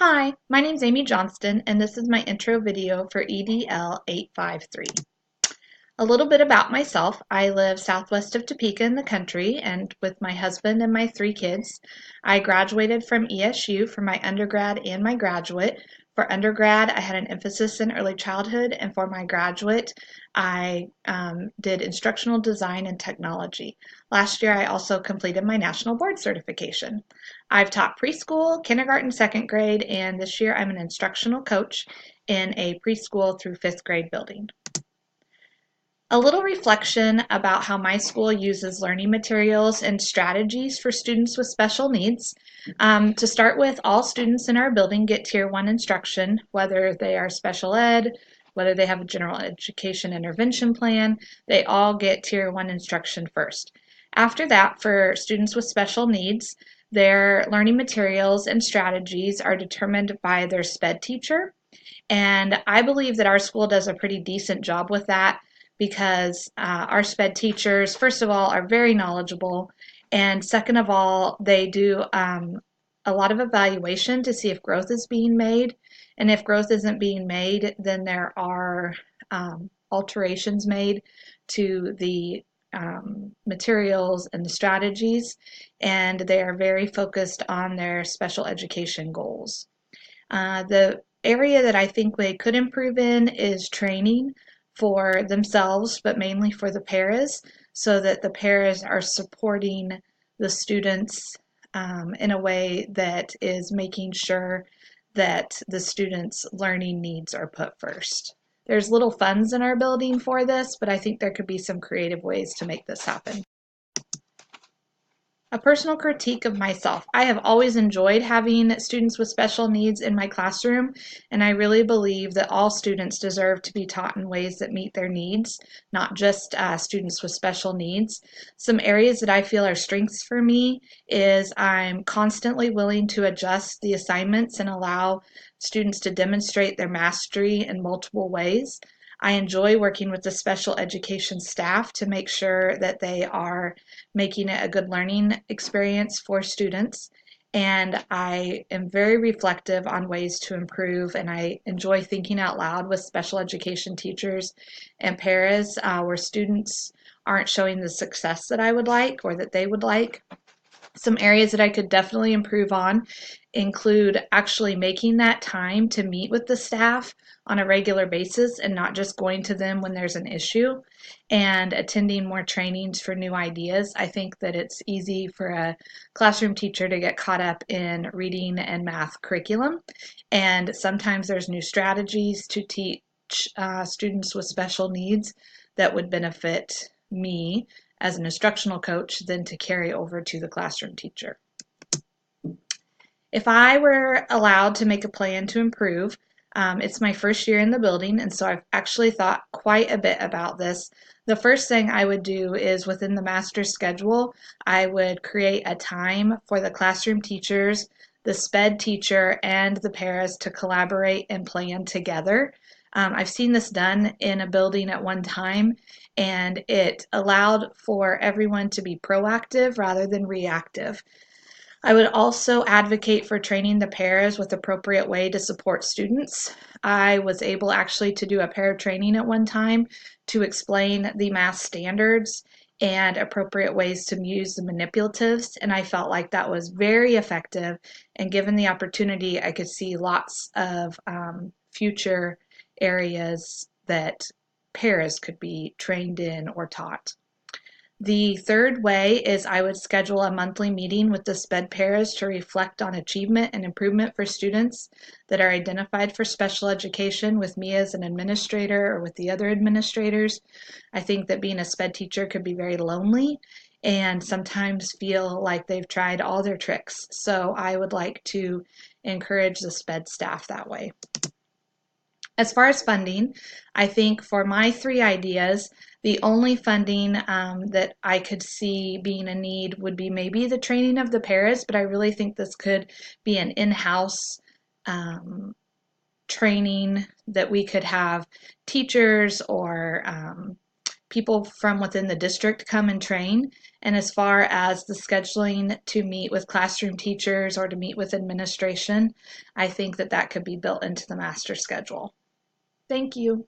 Hi, my name's Amy Johnston, and this is my intro video for EDL 853. A little bit about myself. I live southwest of Topeka in the country, and with my husband and my three kids. I graduated from ESU for my undergrad and my graduate. For undergrad, I had an emphasis in early childhood, and for my graduate, I did instructional design and technology. Last year, I also completed my national board certification. I've taught preschool, kindergarten, second grade, and this year I'm an instructional coach in a preschool through fifth grade building. A little reflection about how my school uses learning materials and strategies for students with special needs. To start with, all students in our building get Tier 1 instruction, whether they are special ed, whether they have a general education intervention plan, they all get Tier 1 instruction first. After that, for students with special needs, their learning materials and strategies are determined by their SPED teacher. And I believe that our school does a pretty decent job with that because our SPED teachers, first of all, are very knowledgeable. And second of all, they do a lot of evaluation to see if growth is being made. And if growth isn't being made, then there are alterations made to the materials and the strategies. And they are very focused on their special education goals. The area that I think they could improve in is training for themselves, but mainly for the paras, so that the paras are supporting the students in a way that is making sure that the students' learning needs are put first. There's little funds in our building for this, but I think there could be some creative ways to make this happen. A personal critique of myself. I have always enjoyed having students with special needs in my classroom, and I really believe that all students deserve to be taught in ways that meet their needs, not just students with special needs. Some areas that I feel are strengths for me is I'm constantly willing to adjust the assignments and allow students to demonstrate their mastery in multiple ways. I enjoy working with the special education staff to make sure that they are making it a good learning experience for students. And I am very reflective on ways to improve, and I enjoy thinking out loud with special education teachers and paras where students aren't showing the success that I would like or that they would like. Some areas that I could definitely improve on include actually making that time to meet with the staff on a regular basis and not just going to them when there's an issue, and attending more trainings for new ideas. I think that it's easy for a classroom teacher to get caught up in reading and math curriculum, and sometimes there's new strategies to teach students with special needs that would benefit me as an instructional coach than to carry over to the classroom teacher. If I were allowed to make a plan to improve, it's my first year in the building, and so I've actually thought quite a bit about this. The first thing I would do is within the master schedule, I would create a time for the classroom teachers, the SPED teacher, and the paras to collaborate and plan together. I've seen this done in a building at one time, and it allowed for everyone to be proactive rather than reactive. I would also advocate for training the paras with appropriate way to support students. I was able actually to do a para training at one time to explain the math standards and appropriate ways to use the manipulatives, and I felt like that was very effective, and given the opportunity I could see lots of future areas that paras could be trained in or taught. The third way is I would schedule a monthly meeting with the SPED paras to reflect on achievement and improvement for students that are identified for special education with me as an administrator or with the other administrators. I think that being a SPED teacher could be very lonely and sometimes feel like they've tried all their tricks. So I would like to encourage the SPED staff that way. As far as funding, I think for my three ideas, the only funding that I could see being a need would be maybe the training of the paras, but I really think this could be an in-house training that we could have teachers or people from within the district come and train. And as far as the scheduling to meet with classroom teachers or to meet with administration, I think that that could be built into the master schedule. Thank you.